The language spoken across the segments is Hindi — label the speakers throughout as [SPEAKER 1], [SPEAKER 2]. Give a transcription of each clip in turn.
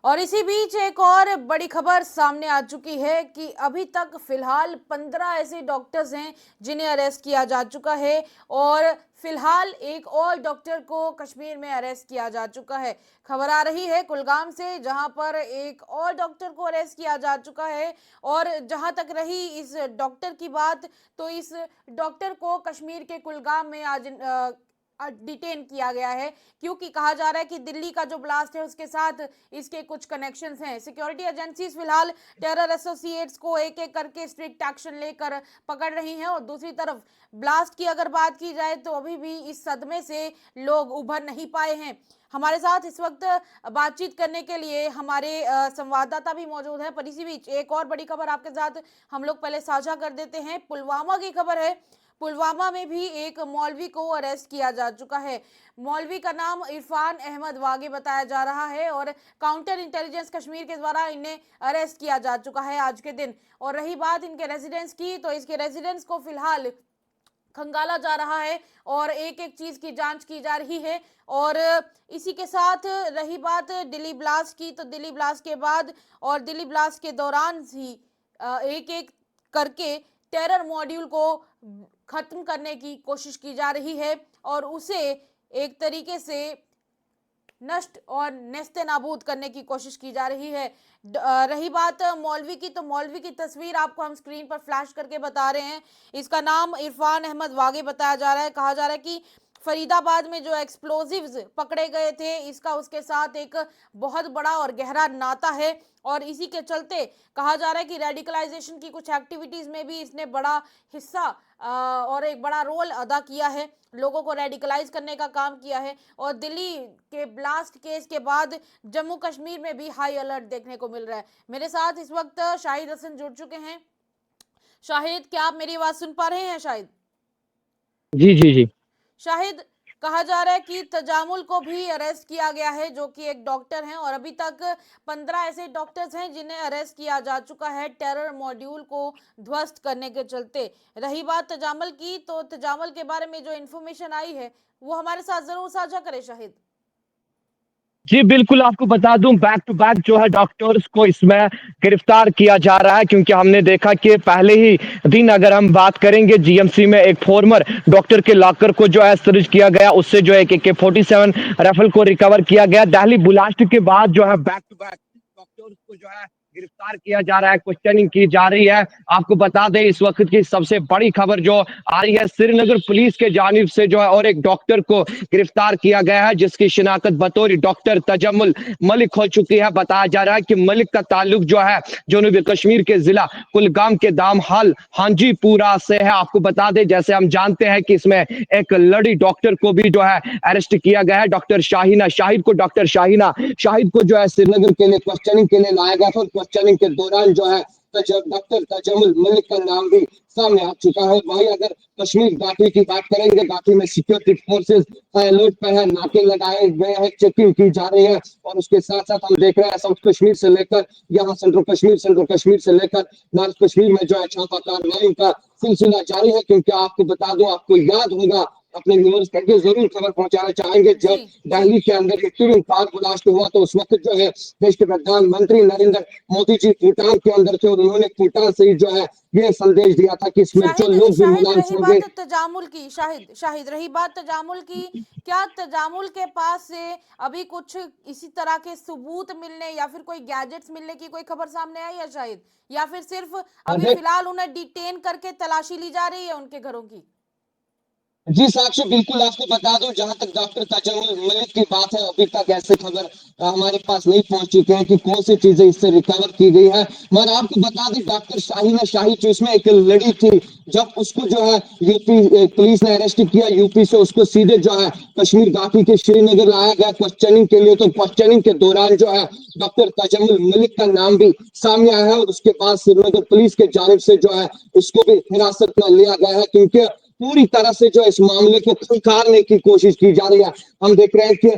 [SPEAKER 1] और इसी बीच एक और बड़ी खबर सामने आ चुकी है कि अभी तक फिलहाल 15 ऐसे डॉक्टर्स हैं जिन्हें अरेस्ट किया जा चुका है। और फिलहाल एक और डॉक्टर को कश्मीर में अरेस्ट किया जा चुका है। खबर आ रही है कुलगाम से, जहां पर एक और डॉक्टर को अरेस्ट किया जा चुका है। और जहां तक रही इस डॉक्टर की बात, तो इस डॉक्टर को कश्मीर के कुलगाम में आज डिटेन किया गया है, क्योंकि कहा जा रहा है कि दिल्ली का जो ब्लास्ट है उसके साथ इसके कुछ कनेक्शंस हैं। सिक्योरिटी एजेंसीज फिलहाल टेरर एसोसिएट्स को एक एक करके स्ट्रिक्ट एक्शन लेकर पकड़ रही हैं। और दूसरी तरफ ब्लास्ट की अगर बात की जाए तो अभी भी इस सदमे से लोग उभर नहीं पाए हैं। हमारे साथ इस वक्त बातचीत करने के लिए हमारे संवाददाता भी मौजूद हैं। पर इसी बीच एक और बड़ी खबर आपके साथ हम लोग पहले साझा कर देते हैं। पुलवामा की खबर है। पुलवामा में भी एक मौलवी को अरेस्ट किया जा चुका है। मौलवी का नाम इरफान अहमद वागे बताया जा रहा है और काउंटर इंटेलिजेंस कश्मीर के द्वारा इन्हें अरेस्ट किया जा चुका है आज के दिन। और रही बात इनके रेजिडेंस की, तो इसके रेजिडेंस को फिलहाल खंगाला जा रहा है और एक एक चीज की जांच की जा रही है। और इसी के साथ रही बात दिल्ली ब्लास्ट की, तो दिल्ली ब्लास्ट के बाद और दिल्ली ब्लास्ट के दौरान ही एक एक करके टेरर मॉड्यूल को खत्म करने की कोशिश की जा रही है और उसे एक तरीके से नष्ट और नेस्ते नाबूद करने की कोशिश की जा रही है। रही बात मौलवी की, तो मौलवी की तस्वीर आपको हम स्क्रीन पर फ्लैश करके बता रहे हैं। इसका नाम इरफान अहमद वागे बताया जा रहा है। कहा जा रहा है कि फरीदाबाद में जो एक्सप्लोजिव्स पकड़े गए थे, इसका उसके साथ एक बहुत बड़ा और गहरा नाता है। और इसी के चलते कहा जा रहा है कि रेडिकलाइजेशन की कुछ एक्टिविटीज में भी इसने बड़ा हिस्सा और एक बड़ा रोल अदा किया है, लोगों को रेडिकलाइज करने का काम किया है। और दिल्ली के ब्लास्ट केस के बाद जम्मू कश्मीर में भी हाई अलर्ट देखने को मिल रहा है। मेरे साथ इस वक्त शाहिद हसन जुड़ चुके हैं। शाहिद, क्या आप मेरी आवाज सुन पा रहे हैं? शाहिद
[SPEAKER 2] जी जी जी।
[SPEAKER 1] शाहिद, कहा जा रहा है कि तजामुल को भी अरेस्ट किया गया है, जो कि एक डॉक्टर हैं। और अभी तक 15 ऐसे डॉक्टर्स हैं जिन्हें अरेस्ट किया जा चुका है टेरर मॉड्यूल को ध्वस्त करने के चलते। रही बात तजामुल की, तो तजामुल के बारे में जो इन्फॉर्मेशन आई है वो हमारे साथ जरूर साझा करें शाहिद।
[SPEAKER 2] जी बिल्कुल, आपको बता दूं बैक टू बैक जो है डॉक्टर्स को इसमें गिरफ्तार किया जा रहा है, क्योंकि हमने देखा कि पहले ही दिन अगर हम बात करेंगे जीएमसी में एक फॉर्मर डॉक्टर के लॉकर को जो है सर्च किया गया, उससे जो है AK-47 राइफल को रिकवर किया गया। दिल्ली ब्लास्ट के बाद जो है बैक टू बैक डॉक्टर्स को जो है गिरफ्तार किया जा रहा है, क्वेश्चनिंग की जा रही है। आपको बता दें इस वक्त की सबसे बड़ी खबर जो आ रही है, श्रीनगर पुलिस के जानिब से जो है और एक डॉक्टर को गिरफ्तार किया गया है, जिसकी शिनाख्त बतौर डॉक्टर तजम्मुल मलिक हो चुकी है। बताया जा रहा है कि मलिक का ताल्लुक जो है जनूबी कश्मीर के जिला कुलगाम के दामहाल हांजीपुरा से है। आपको बता दें, जैसे हम जानते हैं कि इसमें एक लड़ी डॉक्टर को भी जो है अरेस्ट किया गया है, डॉक्टर शाहीना शाहिद को। डॉक्टर शाहीना शाहिद को जो है श्रीनगर के लिए क्वेश्चनिंग के लिए लाया गया था। क्वेश्चनिंग के दौरान जो है डॉक्टर तजम्मुल मलिक का नाम भी सामने आ चुका है। वही अगर कश्मीर घाटी की बात करेंगे, घाटी में सिक्योरिटी फोर्सेस अलर्ट पर है, नाके लगाए गए हैं, चेकिंग की जा रही है। और उसके साथ साथ हम देख रहे हैं साउथ कश्मीर से लेकर यहाँ सेंट्रल कश्मीर से लेकर नॉर्थ कश्मीर में जो है छापा कार्रवाई का सिलसिला जारी है। क्योंकि आपको बता दो, आपको याद होगा, अपने व्यूअर्स तक जरूर खबर पहुंचाना चाहेंगे, जब
[SPEAKER 1] जी जी।
[SPEAKER 2] दिल्ली के अंदर तुरंत पाक ब्लास्ट हुआ तो उस वक्त जो है देश के प्रधानमंत्री नरेंद्र मोदी जी भूटान के अंदर थे और उन्होंने भूटान से ही जो है ये संदेश दिया था कि इसमें जो
[SPEAKER 1] शाहिद
[SPEAKER 2] लोग भी
[SPEAKER 1] शाहिद
[SPEAKER 2] मुलायम
[SPEAKER 1] रही
[SPEAKER 2] होंगे।
[SPEAKER 1] बात तजामुल की, शाहिद रही बात तजामुल की, क्या तजामुल के पास से अभी कुछ इसी तरह के सबूत मिलने या फिर कोई गैजेट्स मिलने की कोई खबर सामने आई है शाहिद? या फिर सिर्फ अभी
[SPEAKER 2] अरे
[SPEAKER 1] फिलहाल उन्हें डिटेन करके तलाशी ली जा रही है उनके घरों की?
[SPEAKER 2] जी साक्षी, बिल्कुल आपको बता दूं, जहां तक डॉक्टर तजम्मुल मलिक की बात है, अभी तक ऐसे खबर हमारे पास नहीं पहुंच चुके हैं कि कौन सी चीजें इससे रिकवर की गई है। मगर आपको बता दें, डॉक्टर शाहीना शाही जो इसमें एक लड़ी थी, जब उसको जो है यूपी पुलिस ने अरेस्ट किया, यूपी से उसको सीधे जो है कश्मीर घाटी के श्रीनगर लाया गया क्वेश्चनिंग के लिए। तो क्वेश्चनिंग के दौरान जो है डॉक्टर तजम्मुल मलिक का नाम भी सामने आया है और उसके बाद श्रीनगर पुलिस के जानिब से जो है उसको भी हिरासत में लिया गया है, क्योंकि पूरी तरह से जो इस मामले को खुलकारने की कोशिश की जा रही है। हम देख रहे हैं कि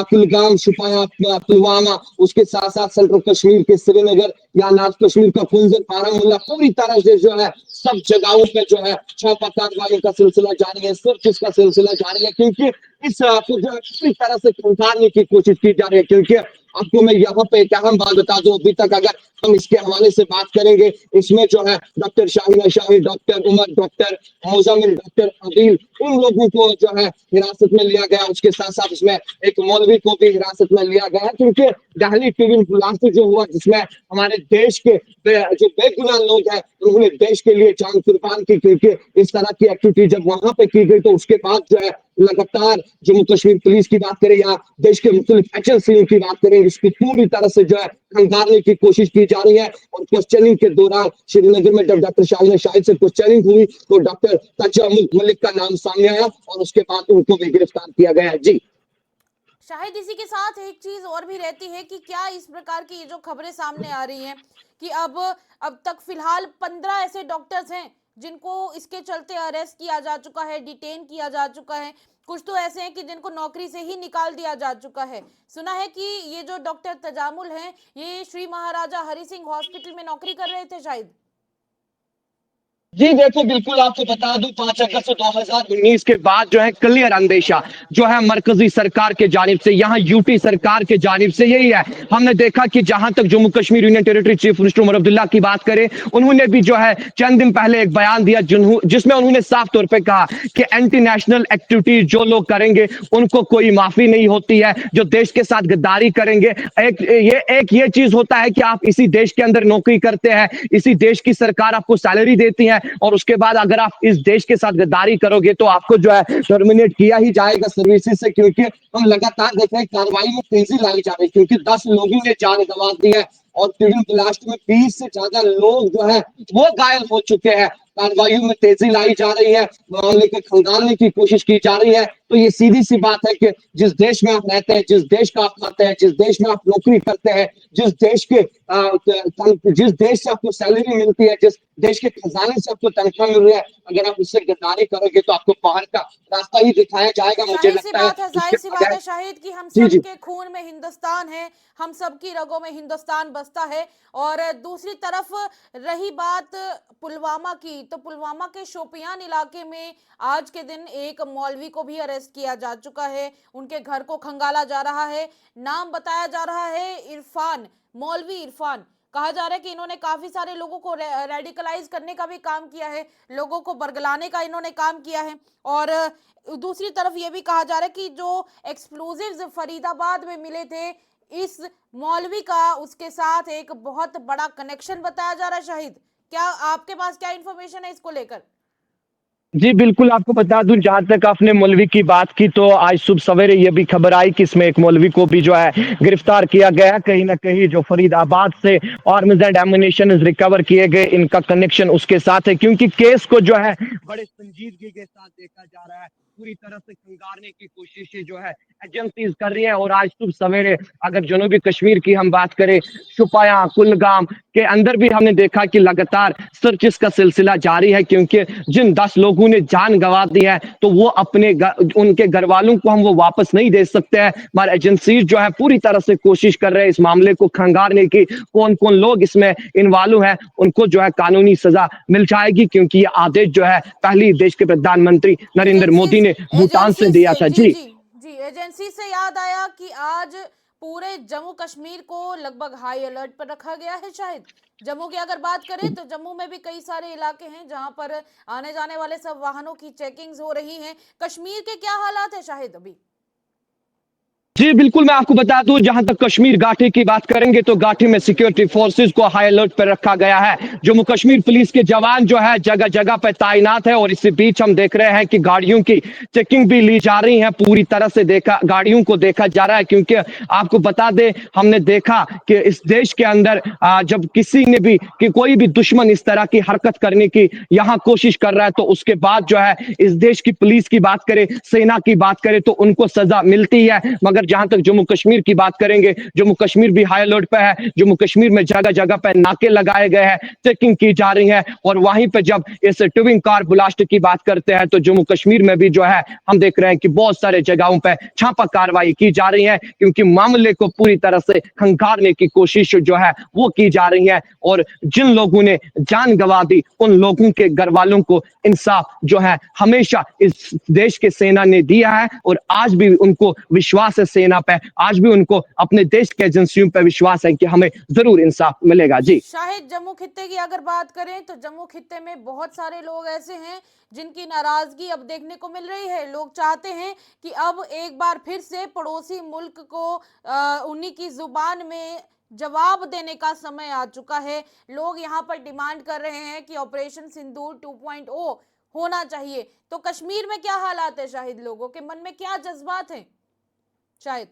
[SPEAKER 2] कुलगाम, शुपाया, पुलवामा, उसके साथ साथ सेंट्रल कश्मीर के श्रीनगर या नॉर्थ कश्मीर का कुंजर, बारामूला, पूरी तरह से जो है सब जगहों पे जो है छापा कार्रवाई का सिलसिला जारी है, सर्च का सिलसिला जारी है, क्योंकि इस को जो है पूरी तरह से खुलकारने की कोशिश की जा रही है। क्योंकि आपको मैं यहाँ पे एक अहम बात बता दूं, अभी तक अगर हम इसके हवाले से बात करेंगे, इसमें जो है doctor Shaheena Shahi, doctor Umar, doctor Muzammil, doctor Adeel, इन लोगों को जो है हिरासत में लिया गया। उसके साथ साथ इसमें एक मौलवी को भी हिरासत में लिया गया, क्योंकि दिल्ली ट्विन ब्लास्ट जो हुआ, जिसमें हमारे देश के जो बेगुनाह लोग हैं उन्होंने देश के लिए जान कुर्बान की, क्योंकि इस तरह की एक्टिविटी जब वहां पे की गई तो उसके बाद जो है लगातार जम्मू कश्मीर पुलिस की बात करें या देश के मुख्तलिफ एजेंसियों की बात करें, इसकी पूरी तरह से जो है खंगालने की कोशिश की जा रही है। और क्वेश्चनिंग के दौरान श्रीनगर में जब डॉक्टर शाहीना शाहिद से क्वेश्चनिंग हुई तो डॉक्टर तजामुल मलिक का नाम सामने आया और उसके बाद उनको भी गिरफ्तार किया गया है। जी
[SPEAKER 1] शायद इसी के साथ एक चीज और भी रहती है कि क्या इस प्रकार की ये जो खबरें सामने आ रही हैं कि अब तक फिलहाल 15 ऐसे डॉक्टर्स हैं जिनको इसके चलते अरेस्ट किया जा चुका है, डिटेन किया जा चुका है। कुछ तो ऐसे हैं कि जिनको नौकरी से ही निकाल दिया जा चुका है। सुना है कि ये जो डॉक्टर तजामुल हैं ये श्री महाराजा हरि सिंह हॉस्पिटल में नौकरी कर रहे थे शायद।
[SPEAKER 2] जी देखो, बिल्कुल आपको बता दूं, 5 अगस्त 2019 के बाद जो है क्लियर अंदेशा जो है मरकजी सरकार के जानिब से, यहाँ यूटी सरकार के जानिब से यही है। हमने देखा कि जहां तक Jammu Kashmir union territory chief minister Omar Abdullah की बात करें, उन्होंने भी जो है चंद दिन पहले एक बयान दिया जिसमें उन्होंने साफ तौर पर कहा कि एंटी नेशनल एक्टिविटी जो लोग करेंगे उनको कोई माफी नहीं होती है, जो देश के साथ गद्दारी करेंगे। ये चीज होता है कि आप इसी देश के अंदर नौकरी करते हैं, इसी देश की सरकार आपको सैलरी देती है और उसके बाद अगर आप इस देश के साथ गद्दारी करोगे तो आपको जो है टर्मिनेट किया ही जाएगा सर्विसेज से। क्योंकि हम लगातार देख रहे हैं कार्रवाई में तेजी लाई जा रही है, क्योंकि 10 लोगों ने जान गंवा दी है और ट्विन ब्लास्ट में 20 से ज्यादा लोग जो है वो घायल हो चुके हैं। कार्रवाई में तेजी लाई जा रही है, मामले को खंगालने की कोशिश की जा रही है। तो ये सीधी सी बात है कि जिस देश में आप रहते हैं, जिस देश का आप खाते हैं, जिस देश में आप नौकरी करते हैं, जिस देश से आपको सैलरी मिलती है, जिस देश के खजाने से आपको तनख्वाह मिल रही है, अगर आप उससे गद्दारी करोगे तो आपको बाहर का रास्ता ही दिखाया जाएगा। मुझे लगता है
[SPEAKER 1] जाहिर सी बात है शाहिद कि हम सब के खून में हिंदुस्तान है, हम सब की रगों में हिंदुस्तान बसता है। और दूसरी तरफ रही बात पुलवामा की, तो पुलवामा के शोपियान इलाके में आज के दिन एक मौलवी को भी अरेस्ट किया जा चुका है। उनके घर को खंगाला जा रहा है, नाम बताया जा रहा है इरफान, मौलवी इरफान। कहा जा रहा है कि इन्होंने काफी सारे लोगों को रेडिकलाइज करने का भी काम किया है, लोगों को बरगलाने का इन्होंने काम किया है। और दूसरी तरफ ये भी कहा जा रहा है कि जो एक्सप्लोजिव्स फरीदाबाद में मिले थे इस मौलवी का उसके साथ एक बहुत बड़ा कनेक्शन बताया जा रहा है। शाहिद, क्या आपके पास क्या इंफॉर्मेशन है इसको लेकर?
[SPEAKER 2] जी बिल्कुल, आपको बता दूं, जहां तक आपने मौलवी की बात की तो आज सुबह सवेरे ये भी खबर आई कि इसमें एक मौलवी को भी जो है गिरफ्तार किया गया। कहीं ना कहीं जो फरीदाबाद से आर्म्स एंड एम्युनिशन रिकवर किए गए, इनका कनेक्शन उसके साथ है, क्योंकि केस को जो है बड़े संजीदगी के साथ देखा जा रहा है। पूरी तरह से खंगालने की कोशिश जो है एजेंसीज कर रही है। और आज सुबह सवेरे अगर जनूबी कश्मीर की हम बात करें, शुपाया कुलगाम के अंदर भी हमने देखा कि लगातार सर्चिस का सिलसिला जारी है, क्योंकि जिन 10 लोगों ने जान गंवा दी है तो वो उनके घर वालों को हम वो वापस नहीं दे सकते हैं। हमारे एजेंसीज जो है पूरी तरह से कोशिश कर रहे हैं इस मामले को खंगालने की। कौन कौन लोग इसमें इन्वॉल्व हैं उनको जो है कानूनी सजा मिल जाएगी, क्योंकि ये आदेश जो है पहली देश के प्रधानमंत्री नरेंद्र मोदी ने भूटान से दिया था। जी
[SPEAKER 1] एजेंसी से याद आया कि आज पूरे जम्मू कश्मीर को लगभग हाई अलर्ट पर रखा गया है। शायद जम्मू की अगर बात करें तो जम्मू में भी कई सारे इलाके हैं जहां पर आने जाने वाले सब वाहनों की चेकिंग्स हो रही हैं। कश्मीर के क्या हालात है शाहिद अभी?
[SPEAKER 2] जी बिल्कुल, मैं आपको बता दूं, जहां तक कश्मीर घाटी की बात करेंगे तो घाटी में सिक्योरिटी फोर्सेस को हाई अलर्ट पर रखा गया है। जम्मू कश्मीर पुलिस के जवान जो है जगह जगह पर तैनात है। और इसी बीच हम देख रहे हैं कि गाड़ियों की चेकिंग भी ली जा रही है, पूरी तरह से गाड़ियों को देखा जा रहा है। क्योंकि आपको बता दें, हमने देखा कि इस देश के अंदर जब किसी ने भी कि कोई भी दुश्मन इस तरह की हरकत करने की यहाँ कोशिश कर रहा है तो उसके बाद जो है इस देश की पुलिस की बात करें, सेना की बात करें तो उनको सजा मिलती है। मगर जहां तक जम्मू कश्मीर की बात करेंगे, जम्मू कश्मीर भी हाई अलर्ट पे है। जम्मू कश्मीर में जगह जगह पे नाके लगाए गए हैं, चेकिंग की जा रही है। और वहीं पे जब इस ट्विन कार ब्लास्ट की बात करते हैं तो जम्मू कश्मीर में भी जो है हम देख रहे हैं कि बहुत सारे जगहों पे छापा कार्रवाई की जा रही है, क्योंकि मामले को पूरी तरह से खंगालने की कोशिश जो है वो की जा रही है। और जिन लोगों ने जान गंवा दी उन लोगों के घर वालों को इंसाफ जो है हमेशा इस देश के सेना ने दिया है और आज भी उनको विश्वास है सेना पे, आज भी उनको अपने देश के एजेंसियों पे विश्वास है कि हमें जरूर इंसाफ मिलेगा। जी।
[SPEAKER 1] शाहिद, जम्मू खित्ते की अगर बात करें तो जम्मू खित्ते में बहुत सारे लोग ऐसे हैं जिनकी नाराजगी अब देखने को मिल रही है। लोग चाहते हैं कि अब एक बार फिर से पड़ोसी मुल्क को उन्हीं की जुबान में जवाब देने का समय आ चुका है। लोग यहाँ पर डिमांड कर रहे हैं कि ऑपरेशन सिंदूर 2.0 होना चाहिए। तो कश्मीर में क्या हालात है शाहिद, लोगों के मन में क्या जज्बात हैं शायद?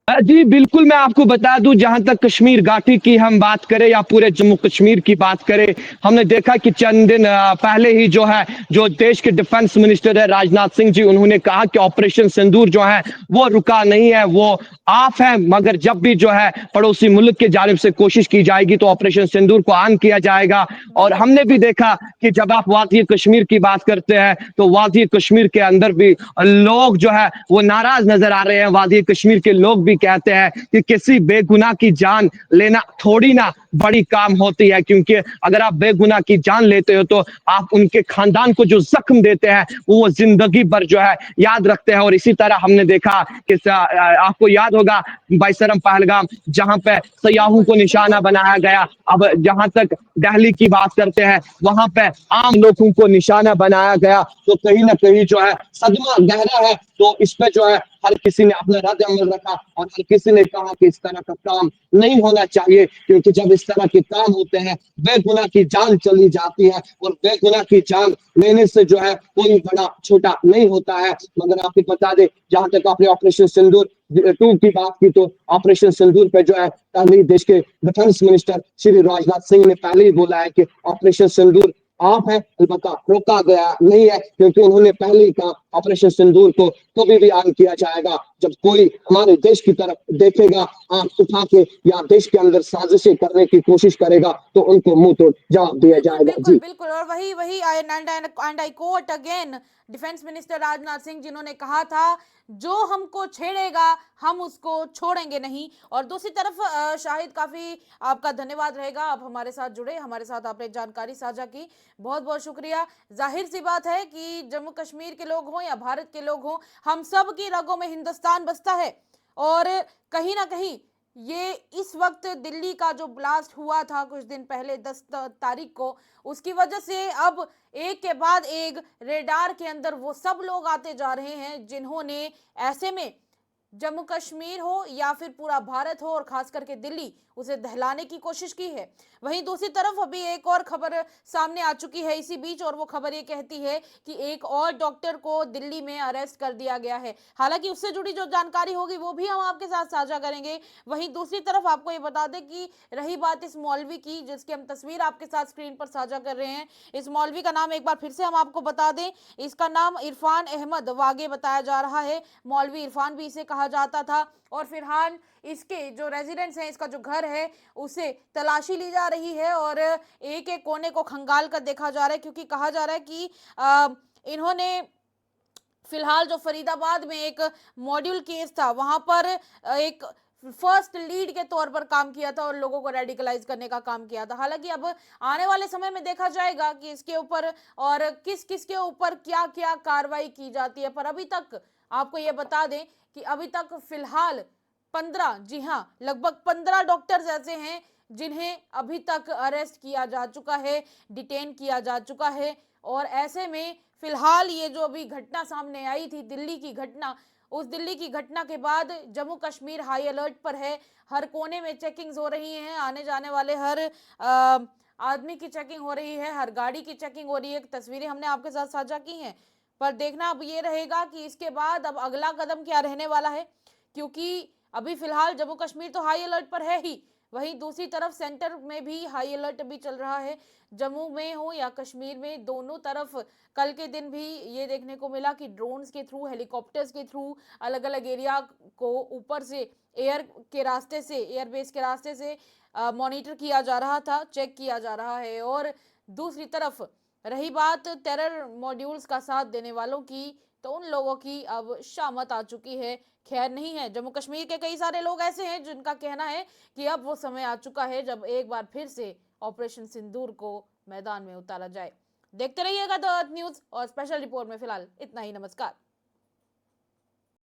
[SPEAKER 2] जी बिल्कुल, मैं आपको बता दूं, जहां तक कश्मीर घाटी की हम बात करें या पूरे जम्मू कश्मीर की बात करें, हमने देखा कि चंद दिन पहले ही जो है, जो देश के डिफेंस मिनिस्टर है राजनाथ सिंह जी, उन्होंने कहा कि ऑपरेशन सिंदूर जो है वो रुका नहीं है, वो ऑफ है, मगर जब भी जो है पड़ोसी मुल्क की जानिब से कोशिश की जाएगी तो ऑपरेशन सिंदूर को ऑन किया जाएगा। और
[SPEAKER 1] बिल्कुल
[SPEAKER 2] हमने भी
[SPEAKER 1] बिल्कुल।
[SPEAKER 2] देखा कि जब आप वादी कश्मीर की बात करते हैं तो वादी कश्मीर के अंदर भी लोग जो है वो नाराज नजर आ रहे हैं। वादी कश्मीर के लोग भी कहते हैं कि किसी बेगुनाह की जान लेना थोड़ी ना बड़ी काम होती है, क्योंकि अगर आप बेगुनाह की जान लेते हो तो आप उनके खानदान को जो जख्म देते हैं वो जिंदगी भर जो है याद रखते हैं। और इसी तरह हमने देखा कि आपको याद होगा बैसरम पहलगाम, जहां पे सयाहों
[SPEAKER 1] बिल्कुल
[SPEAKER 2] को निशाना
[SPEAKER 1] बिल्कुल।
[SPEAKER 2] बनाया गया। अब जहां तक दिल्ली की बात करते हैं, वहां पे आम लोगों को निशाना बनाया गया, तो कहीं ना कहीं जो है सदमा गहरा है। तो इस पे जो है हर किसी ने अपना रद्द अमल रखा और हर किसी ने कहा कि इस तरह का काम नहीं होना चाहिए, क्योंकि जब इस तरह के काम होते हैं बेगुनाह की जान चली जाती है, और बेगुनाह की जान लेने से जो है कोई बड़ा छोटा नहीं होता है। मगर आपको बता दें, जहां तक आपने ऑपरेशन सिंदूर 2 की बात की, तो ऑपरेशन सिंदूर पे जो है पहले ही देश के डिफेंस मिनिस्टर श्री राजनाथ सिंह ने पहले ही बोला है कि ऑपरेशन सिंदूर ऑफ है, अलबत्ता रोका गया नहीं है, क्योंकि उन्होंने पहले ही कहा ऑपरेशन सिंदूर को कभी भी ऑन किया जाएगा जब कोई हमारे देश की तरफ देखेगा आंख उठा के या देश के अंदर साजिशें करने की कोशिश करेगा तो उनको मुंह तोड़ जवाब दिया
[SPEAKER 1] बिल्कुल
[SPEAKER 2] जाएगा।
[SPEAKER 1] बिल्कुल
[SPEAKER 2] जी।
[SPEAKER 1] बिल्कुल। और वही वही and I quote again, defence minister Rajnath Singh, जिन्होंने कहा था जो हमको छेड़ेगा हम उसको छोड़ेंगे नहीं। और दूसरी तरफ शाहिद, काफी आपका धन्यवाद रहेगा, आप हमारे साथ जुड़े, हमारे साथ आपने जानकारी साझा की, बहुत बहुत शुक्रिया। जाहिर सी बात है कि जम्मू कश्मीर के लोग हों या भारत के लोग हों, हम सब की रगों में हिंदुस्तान बसता है। और कहीं ना कहीं ये इस वक्त दिल्ली का जो ब्लास्ट हुआ था कुछ दिन पहले 10 तारीख को, उसकी वजह से अब एक के बाद एक रेडार के अंदर वो सब लोग आते जा रहे हैं जिन्होंने ऐसे में जम्मू कश्मीर हो या फिर पूरा भारत हो और खास करके दिल्ली, उसे दहलाने की कोशिश की है। वहीं दूसरी तरफ अभी एक और खबर सामने आ चुकी है इसी बीच, और वो खबर ये कहती है कि एक और डॉक्टर को दिल्ली में अरेस्ट कर दिया गया है। हालांकि उससे जुड़ी जो जानकारी होगी वो भी हम आपके साथ साझा करेंगे। वहीं दूसरी तरफ आपको ये बता दें कि रही बात इस मौलवी की जिसकी हम तस्वीर आपके साथ स्क्रीन पर साझा कर रहे हैं, इस मौलवी का नाम एक बार फिर से हम आपको बता दें, इसका नाम इरफान अहमद वागे बताया जा रहा है। मौलवी इरफान भी इसे कहा जाता था। और फिलहाल इसके जो रेजिडेंट्स हैं, इसका जो घर है, उसे तलाशी ली जा रही है और एक एक कोने को खंगाल कर देखा जा रहा है, क्योंकि कहा जा रहा है कि इन्होंने फिलहाल जो फरीदाबाद में एक मॉड्यूल केस था वहां पर एक फर्स्ट लीड के तौर पर काम किया था और लोगों को रेडिकलाइज करने का काम किया था। हालांकि अब आने वाले समय में देखा जाएगा कि इसके ऊपर और किस किस के ऊपर क्या क्या कार्रवाई की जाती है। पर अभी तक आपको ये बता दें कि अभी तक फिलहाल 15, जी हाँ, लगभग 15 डॉक्टर्स ऐसे हैं जिन्हें अभी तक अरेस्ट किया जा चुका है, डिटेन किया जा चुका है। और ऐसे में फिलहाल ये जो अभी घटना सामने आई थी, दिल्ली की घटना, उस दिल्ली की घटना के बाद जम्मू कश्मीर हाई अलर्ट पर है। हर कोने में चेकिंग्स हो रही हैं, आने जाने वाले हर आदमी की चेकिंग हो रही है, हर गाड़ी की चेकिंग हो रही है। तस्वीरें हमने आपके साथ साझा की हैं, पर देखना अब ये रहेगा कि इसके बाद अब अगला कदम क्या रहने वाला है, क्योंकि अभी फिलहाल जम्मू कश्मीर तो हाई अलर्ट पर है ही, वहीं दूसरी तरफ सेंटर में भी हाई अलर्ट भी चल रहा है। जम्मू में हो या कश्मीर में, दोनों तरफ कल के दिन भी ये देखने को मिला कि ड्रोन्स के थ्रू, हेलीकॉप्टर्स के थ्रू अलग अलग एरिया को ऊपर से एयर के रास्ते से, एयरबेस के रास्ते से मॉनिटर किया जा रहा था, चेक किया जा रहा है। और दूसरी तरफ रही बात टेरर मॉड्यूल्स का साथ देने वालों की, तो उन लोगों की अब शामत आ चुकी है। खैर नहीं है, जम्मू कश्मीर के कई सारे लोग ऐसे हैं जिनका कहना है कि अब वो समय आ चुका है जब एक बार फिर से ऑपरेशन सिंदूर को मैदान में उतारा जाए। देखते रहिएगा द अर्थ न्यूज और स्पेशल रिपोर्ट में फिलहाल इतना ही। नमस्कार।